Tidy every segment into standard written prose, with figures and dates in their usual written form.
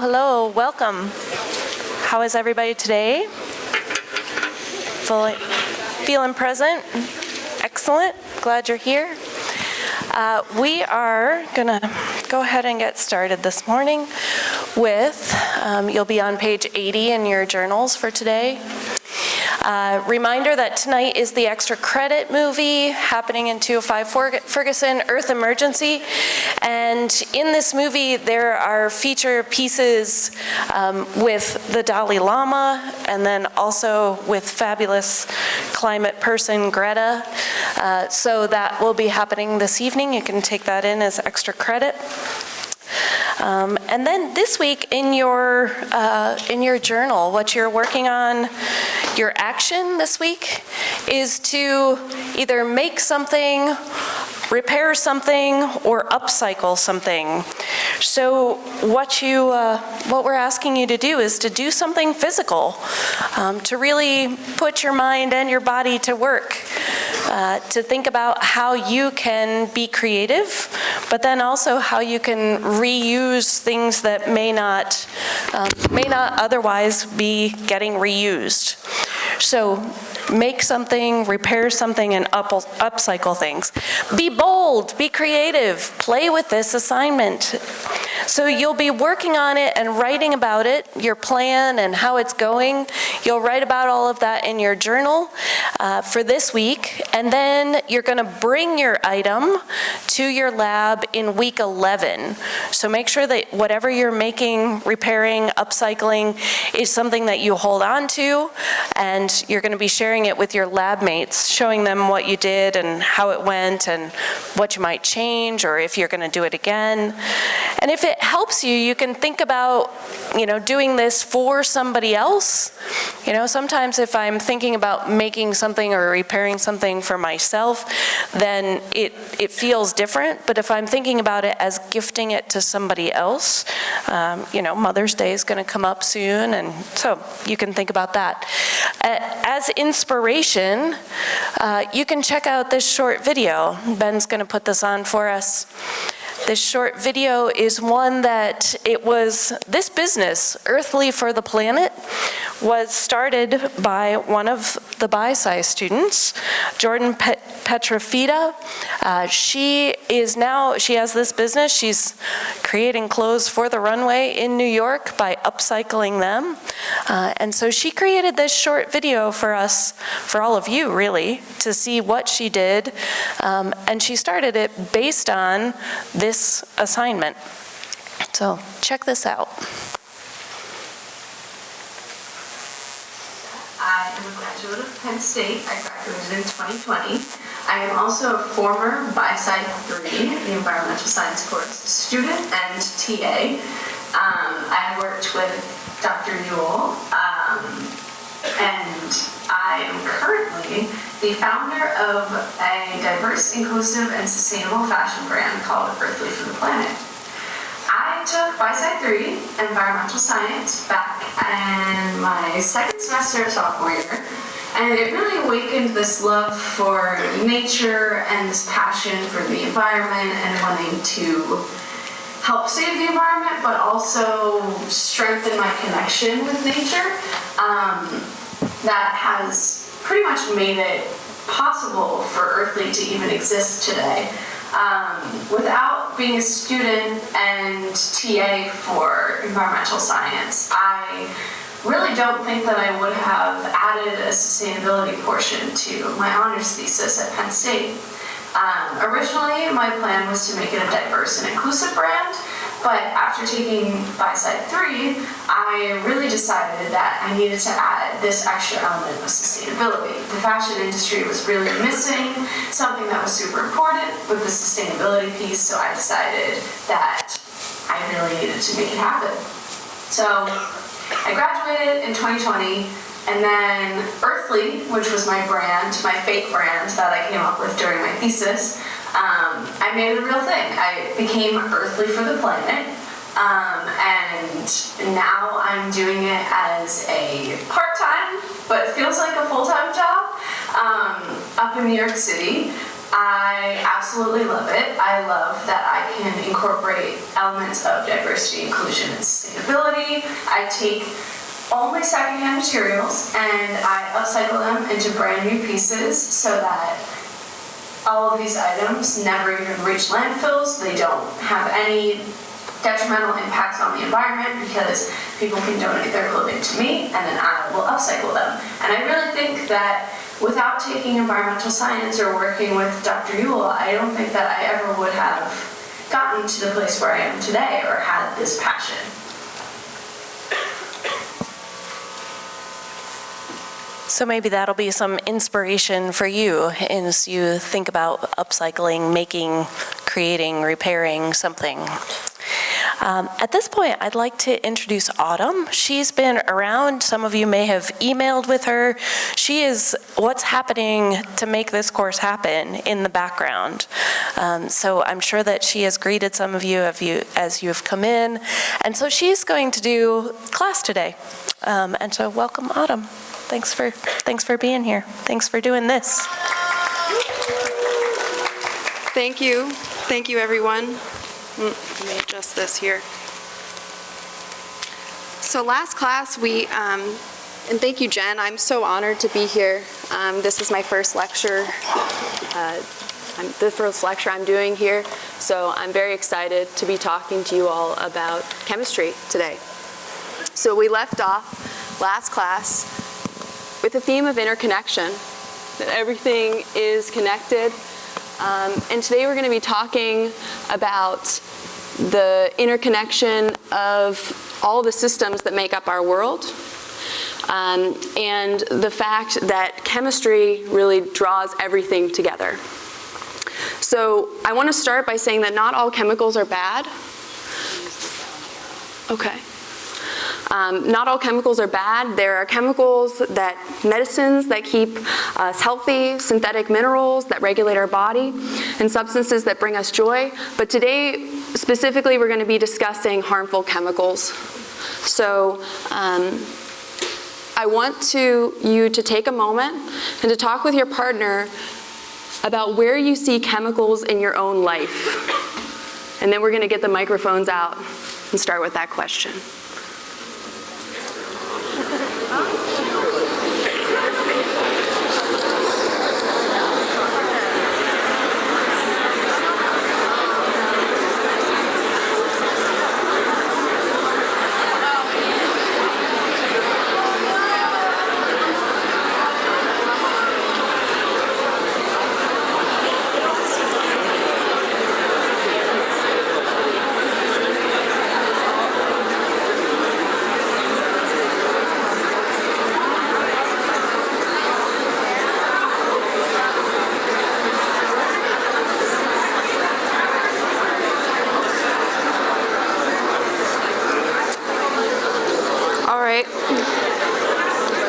hello, welcome. How is everybody today? Feeling present? Excellent, glad you're here. We are gonna go ahead and get started this morning with, you'll be on page 80 in your journals for today. Reminder that tonight is the extra credit movie happening in 205 Ferguson, Earth Emergency. And in this movie, there are feature pieces with the Dalai Lama and then also with fabulous climate person Greta. So that will be happening this evening. You can take that in as extra credit. And then this week in your journal, what you're working on, your action this week is to either make something, repair something, or upcycle something. So what we're asking you to do is to do something physical, to really put your mind and your body to work, to think about how you can be creative, but then also how you can reuse things that may not otherwise be getting reused. So make something, repair something, and upcycle things. Be bold, be creative, play with this assignment. So you'll be working on it and writing about it, your plan and how it's going. You'll write about all of that in your journal for this week, and then you're gonna bring your item to your lab in week 11. So make sure that whatever you're making, repairing, upcycling is something that you hold on to, and you're gonna be sharing it with your lab mates, showing them what you did and how it went and what you might change or if you're gonna do it again. And if it helps you, you can think about, doing this for somebody else. Sometimes if I'm thinking about making something or repairing something for myself, then it feels different. But if I'm thinking about it as gifting it to somebody else, Mother's Day is gonna come up soon, and so you can think about that. As inspiration, you can check out this short video. Ben's gonna put this on for us. This short video is one that this business, Earthly for the Planet, was started by one of the BiSci students, Jordan Petrofita. She has this business. She's creating clothes for the runway in New York by upcycling them. And so she created this short video for us, for all of you really, to see what she did. And she started it based on this assignment. So check this out. I am a graduate of Penn State. I graduated in 2020. I am also a former BiSci 3, the environmental science course student and TA. I worked with Dr. Newell, and I am currently the founder of a diverse, inclusive, and sustainable fashion brand called Earthly for the Planet. I took BiSci 3, environmental science, back in my second semester of sophomore year, and it really awakened this love for nature and this passion for the environment and wanting to help save the environment, but also strengthen my connection with nature. That has pretty much made it possible for Earthly to even exist today. Without being a student and TA for environmental science, I really don't think that I would have added a sustainability portion to my honors thesis at Penn State. Originally, my plan was to make it a diverse and inclusive brand, but after taking BiSci 3, I really decided that I needed to add this extra element of sustainability. The fashion industry was really missing something that was super important with the sustainability piece, so I decided that I really needed to make it happen. So I graduated in 2020, and then Earthly, which was my brand, my fake brand that I came up with during my thesis, I made it a real thing. I became Earthly for the Planet, and now I'm doing it as a part-time, but feels like a full-time job, up in New York City. I absolutely love it. I love that I can incorporate elements of diversity, inclusion, and sustainability. I take only secondhand materials and I upcycle them into brand new pieces so that all of these items never even reach landfills. They don't have any detrimental impacts on the environment because people can donate their clothing to me and then I will upcycle them. And I really think that without taking environmental science or working with Dr. Yule, I don't think that I ever would have gotten to the place where I am today or had this passion. So maybe that'll be some inspiration for you as you think about upcycling, making, creating, repairing something. At this point, I'd like to introduce Autumn. She's been around. Some of you may have emailed with her. She is what's happening to make this course happen in the background. So I'm sure that she has greeted some of you as you have come in. And so she's going to do class today. And so welcome, Autumn. Thanks for being here. Thanks for doing this. Thank you. Thank you, everyone. Let me adjust this here. So last class, and thank you, Jen. I'm so honored to be here. This is my first lecture, the first lecture I'm doing here. So I'm very excited to be talking to you all about chemistry today. So we left off last class with the theme of interconnection, that everything is connected. And today we're going to be talking about the interconnection of all the systems that make up our world, and the fact that chemistry really draws everything together. So I want to start by saying that not all chemicals are bad. Okay. Not all chemicals are bad. There are medicines that keep us healthy, synthetic minerals that regulate our body, and substances that bring us joy. But today, specifically, we're going to be discussing harmful chemicals. So I want you to take a moment and to talk with your partner about where you see chemicals in your own life. And then we're going to get the microphones out and start with that question.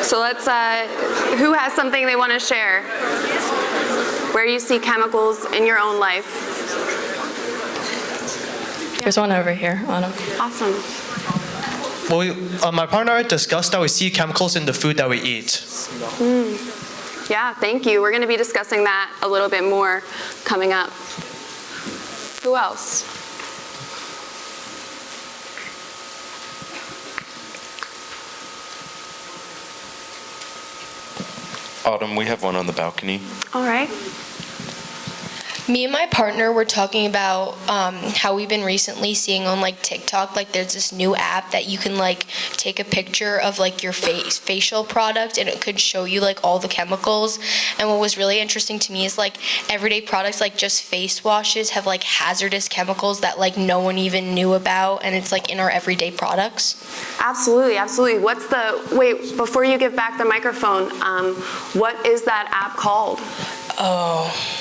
So who has something they want to share? Where you see chemicals in your own life? There's one over here, Autumn. Awesome. Well, my partner discussed that we see chemicals in the food that we eat. Yeah, thank you. We're going to be discussing that a little bit more coming up. Who else? Autumn, we have one on the balcony. All right. Me and my partner were talking about how we've been recently seeing on like TikTok, like there's this new app that you can like take a picture of like your facial product and it could show you like all the chemicals. And what was really interesting to me is like everyday products like just face washes have like hazardous chemicals that like no one even knew about, and it's like in our everyday products. Absolutely, absolutely. Wait, before you give back the microphone, what is that app called? Oh.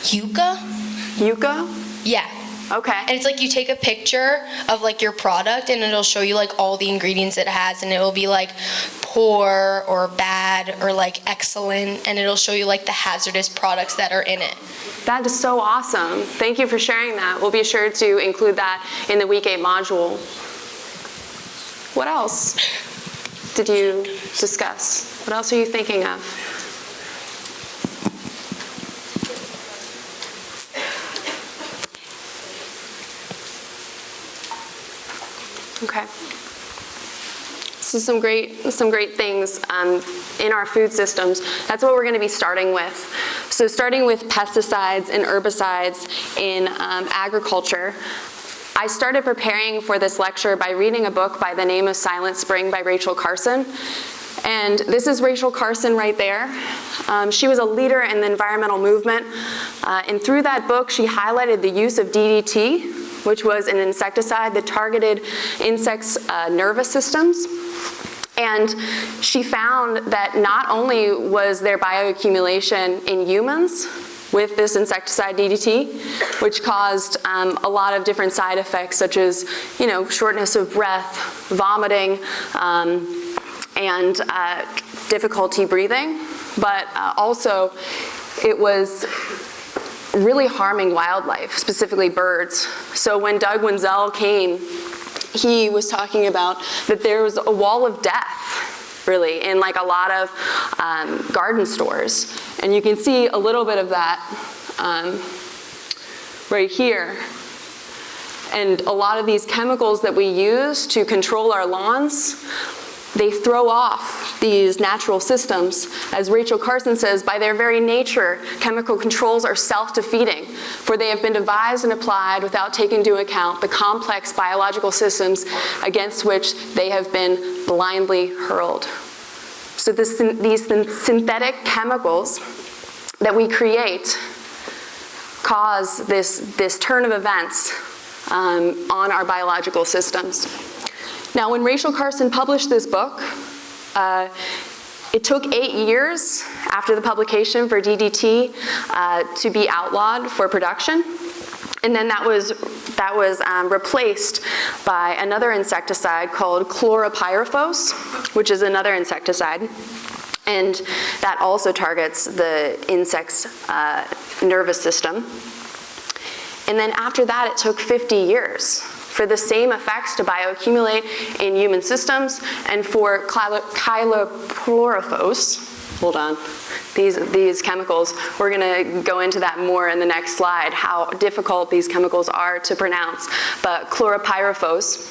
Yucca? Yucca? Yeah. Okay. And it's like you take a picture of like your product and it'll show you like all the ingredients it has, and it'll be like poor or bad or like excellent, and it'll show you like the hazardous products that are in it. That is so awesome. Thank you for sharing that. We'll be sure to include that in the Week 8 module. What else did you discuss? What else are you thinking of? Okay. So some great things in our food systems. That's what we're going to be starting with. So starting with pesticides and herbicides in agriculture. I started preparing for this lecture by reading a book by the name of Silent Spring by Rachel Carson. And this is Rachel Carson right there. She was a leader in the environmental movement. And through that book, she highlighted the use of DDT, which was an insecticide that targeted insects' nervous systems. And she found that not only was there bioaccumulation in humans with this insecticide DDT, which caused a lot of different side effects such as, shortness of breath, vomiting, and difficulty breathing, but also it was really harming wildlife, specifically birds. So when Doug Wenzel came, he was talking about that there was a wall of death, really, in like a lot of garden stores. And you can see a little bit of that right here. And a lot of these chemicals that we use to control our lawns, they throw off these natural systems. As Rachel Carson says, by their very nature, chemical controls are self-defeating, for they have been devised and applied without taking into account the complex biological systems against which they have been blindly hurled. So these synthetic chemicals that we create cause this turn of events on our biological systems. Now, when Rachel Carson published this book, it took 8 years after the publication for DDT to be outlawed for production. And then that was replaced by another insecticide called chlorpyrifos, which is another insecticide. And that also targets the insect's nervous system. And then after that, it took 50 years for the same effects to bioaccumulate in human systems, and for chlorpyrifos, hold on, these chemicals, we're gonna go into that more in the next slide, how difficult these chemicals are to pronounce. But chlorpyrifos,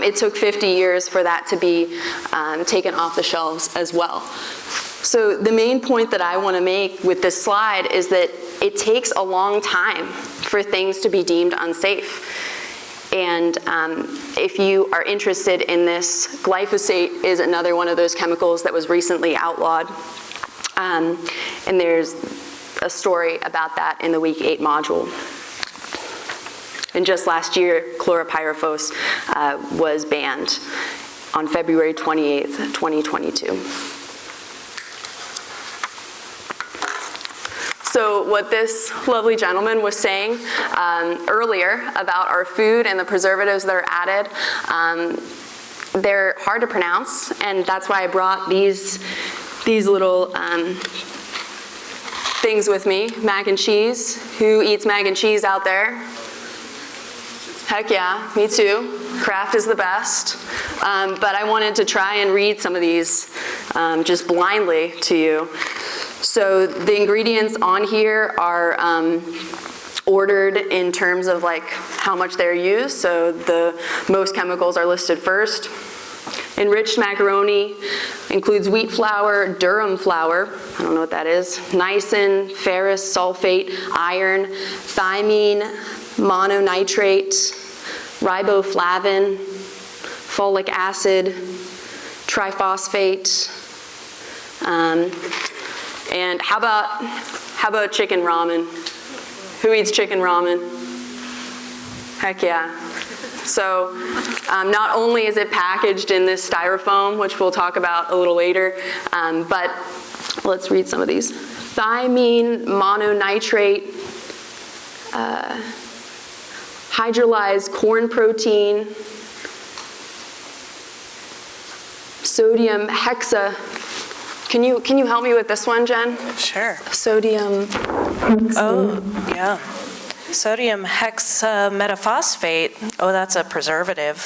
it took 50 years for that to be taken off the shelves as well. So the main point that I want to make with this slide is that it takes a long time for things to be deemed unsafe. And if you are interested in this, glyphosate is another one of those chemicals that was recently outlawed. And there's a story about that in the Week 8 module. And just last year, chlorpyrifos was banned on February 28th, 2022. So what this lovely gentleman was saying earlier about our food and the preservatives that are added, they're hard to pronounce, and that's why I brought these little things with me. Mac and cheese. Who eats mac and cheese out there? Heck yeah, me too. Kraft is the best. But I wanted to try and read some of these just blindly to you. So the ingredients on here are ordered in terms of like how much they're used. So the most chemicals are listed first. Enriched macaroni includes wheat flour, durum flour, I don't know what that is, niacin, ferrous sulfate, iron, thymine, mononitrate, riboflavin, folic acid, triphosphate, and how about chicken ramen? Who eats chicken ramen? Heck yeah. So not only is it packaged in this styrofoam, which we'll talk about a little later, but let's read some of these. Thymine, mononitrate, hydrolyzed corn protein, sodium hexa. Can you help me with this one, Jen? Sure. Sodium. Oh, yeah. Sodium hexametaphosphate. Oh, that's a preservative.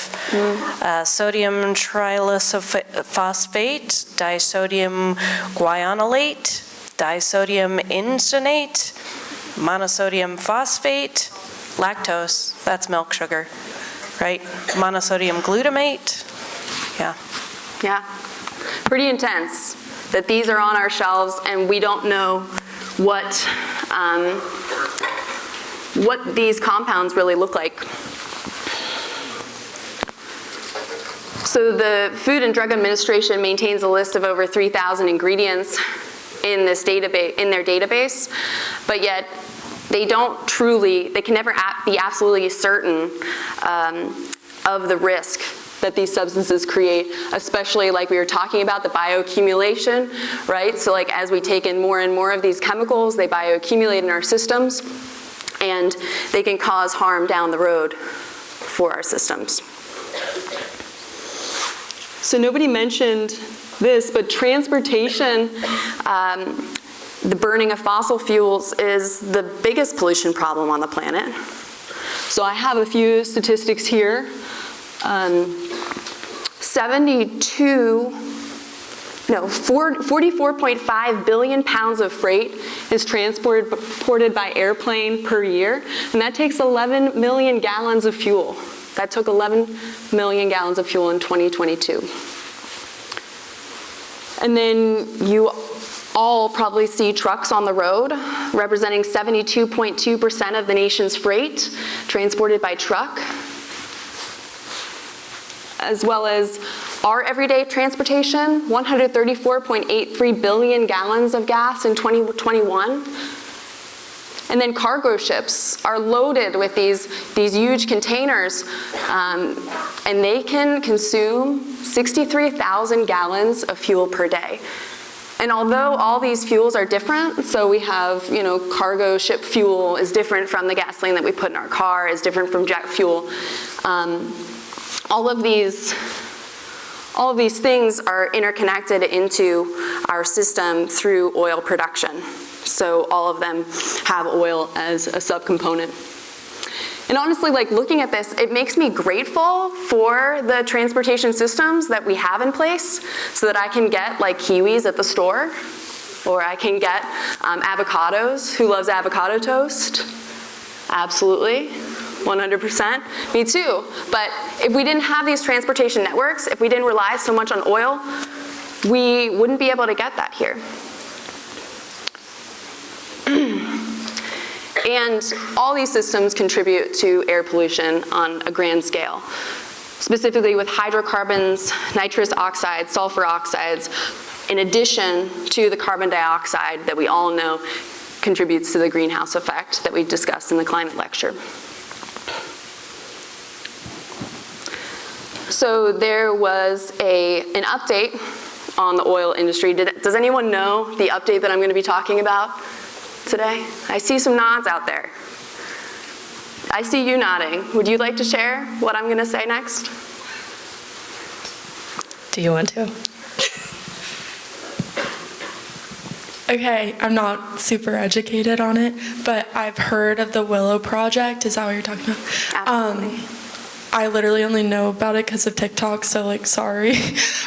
Sodium trilysphosphate, disodium guanylate, disodium insonate, monosodium phosphate, lactose. That's milk sugar. right? Monosodium glutamate, yeah. Yeah, pretty intense that these are on our shelves and we don't know what these compounds really look like. So the Food and Drug Administration maintains a list of over 3,000 ingredients in this database, in their database, but yet they can never be absolutely certain of the risk that these substances create, especially like we were talking about, the bioaccumulation, right? So like as we take in more and more of these chemicals, they bioaccumulate in our systems, and they can cause harm down the road for our systems. So nobody mentioned this, but transportation, the burning of fossil fuels is the biggest pollution problem on the planet. So I have a few statistics here. 44.5 billion pounds of freight is transported by airplane per year, and that takes 11 million gallons of fuel. That took 11 million gallons of fuel in 2022. And then you all probably see trucks on the road, representing 72.2% of the nation's freight transported by truck, as well as our everyday transportation, 134.83 billion gallons of gas in 2021. And then cargo ships are loaded with these huge containers, and they can consume 63,000 gallons of fuel per day. And although all these fuels are different, so we have, cargo ship fuel is different from the gasoline that we put in our car, is different from jet fuel. All of these things are interconnected into our system through oil production. So all of them have oil as a subcomponent. And honestly, like looking at this, it makes me grateful for the transportation systems that we have in place so that I can get like kiwis at the store, or I can get avocados. Who loves avocado toast? Absolutely, 100%. Me too. But if we didn't have these transportation networks, if we didn't rely so much on oil, we wouldn't be able to get that here. And all these systems contribute to air pollution on a grand scale, specifically with hydrocarbons, nitrous oxides, sulfur oxides, in addition to the carbon dioxide that we all know contributes to the greenhouse effect that we discussed in the climate lecture. So there was an update on the oil industry. Does anyone know the update that I'm going to be talking about today? I see some nods out there. I see you nodding. Would you like to share what I'm going to say next? Do you want to? Okay, I'm not super educated on it, but I've heard of the Willow Project. Is that what you're talking about? Absolutely. I literally only know about it because of TikTok, so like sorry.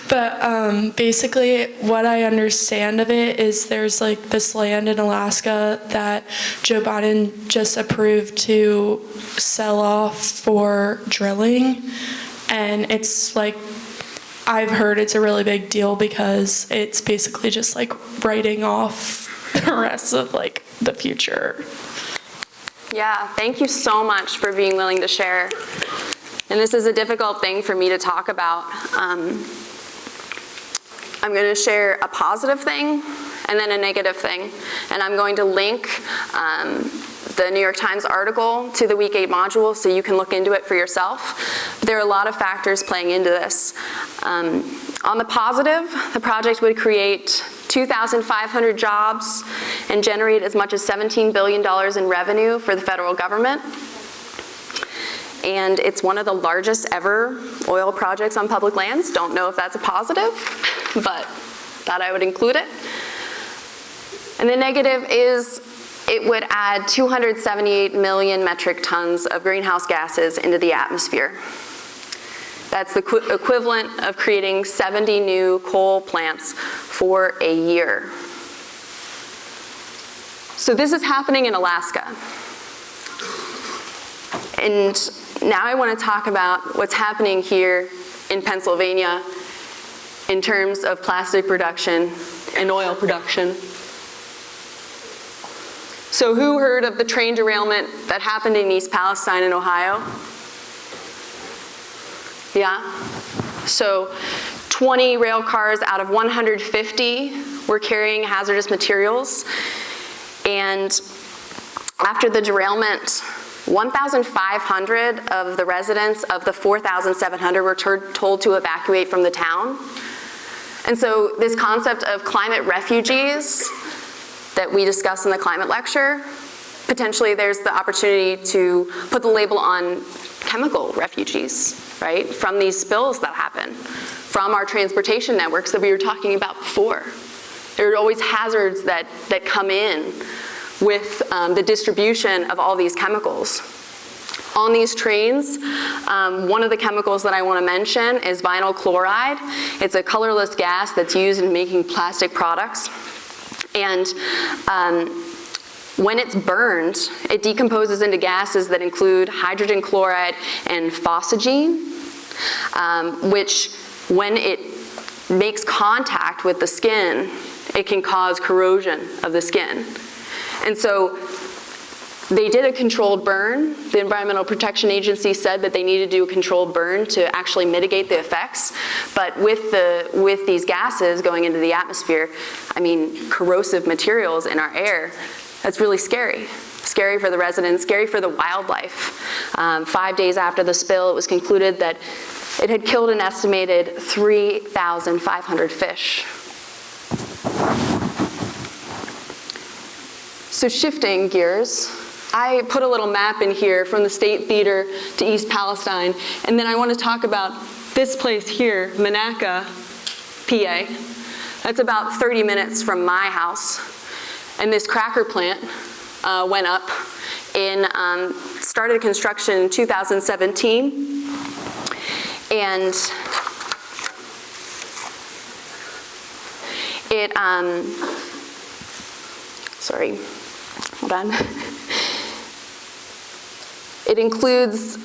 But basically what I understand of it is there's like this land in Alaska that Joe Biden just approved to sell off for drilling. And it's like, I've heard it's a really big deal because it's basically just like writing off the rest of like the future. Yeah, thank you so much for being willing to share. And this is a difficult thing for me to talk about. I'm going to share a positive thing and then a negative thing. And I'm going to link the New York Times article to the Week 8 module so you can look into it for yourself. There are a lot of factors playing into this. On the positive, the project would create 2,500 jobs and generate as much as $17 billion in revenue for the federal government. And it's one of the largest ever oil projects on public lands. Don't know if that's a positive, but thought I would include it. And the negative is it would add 278 million metric tons of greenhouse gases into the atmosphere. That's the equivalent of creating 70 new coal plants for a year. So this is happening in Alaska. And now I want to talk about what's happening here in Pennsylvania in terms of plastic production and oil production. So who heard of the train derailment that happened in East Palestine in Ohio? Yeah? So 20 rail cars out of 150 were carrying hazardous materials. And after the derailment, 1,500 of the residents of the 4,700 were told to evacuate from the town. And so this concept of climate refugees that we discussed in the climate lecture, potentially there's the opportunity to put the label on chemical refugees, right, from these spills that happen, from our transportation networks that we were talking about before. There are always hazards that come in with the distribution of all these chemicals. On these trains, one of the chemicals that I want to mention is vinyl chloride. It's a colorless gas that's used in making plastic products. And when it's burned, it decomposes into gases that include hydrogen chloride and phosgene, which when it makes contact with the skin, it can cause corrosion of the skin. And so they did a controlled burn. The Environmental Protection Agency said that they needed to do a controlled burn to actually mitigate the effects. But with these gases going into the atmosphere, I mean, corrosive materials in our air, that's really scary. Scary for the residents, scary for the wildlife. 5 days after the spill, it was concluded that it had killed an estimated 3,500 fish. So shifting gears, I put a little map in here from the State Theater to East Palestine, and then I want to talk about this place here, Monaca, PA. That's about 30 minutes from my house. And this cracker plant went up started construction in 2017. And it, sorry, hold on. It includes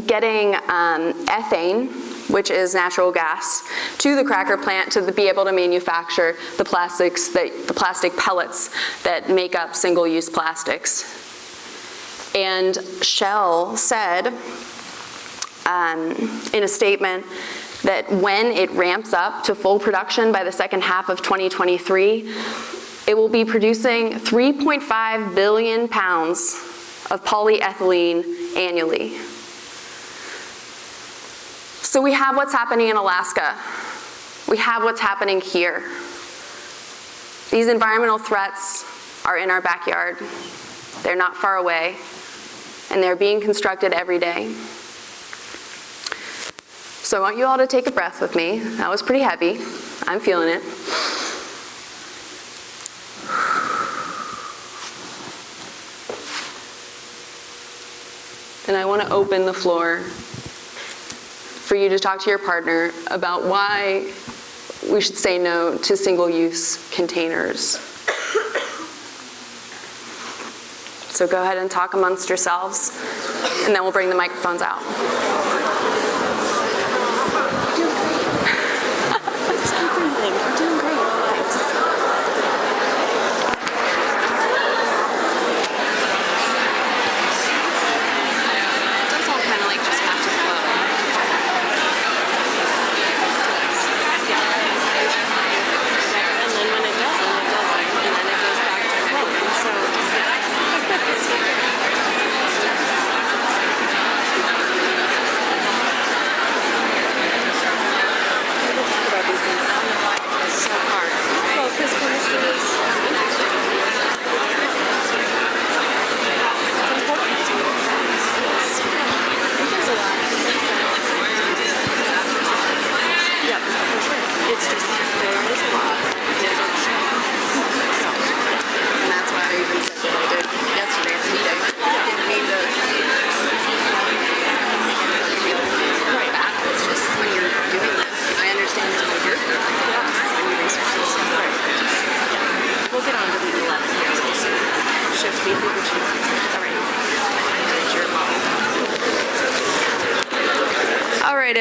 getting ethane, which is natural gas, to the cracker plant to be able to manufacture the plastic pellets that make up single-use plastics. And Shell said in a statement that when it ramps up to full production by the second half of 2023, it will be producing 3.5 billion pounds of polyethylene annually. So we have what's happening in Alaska. We have what's happening here. These environmental threats are in our backyard. They're not far away, and they're being constructed every day. So I want you all to take a breath with me. That was pretty heavy. I'm feeling it. And I want to open the floor for you to talk to your partner about why we should say no to single-use containers. So go ahead and talk amongst yourselves, and then we'll bring the microphones out.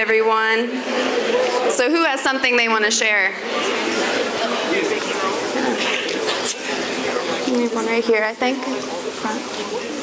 everyone. So who has something they want to share? We have one right here, I think. Front.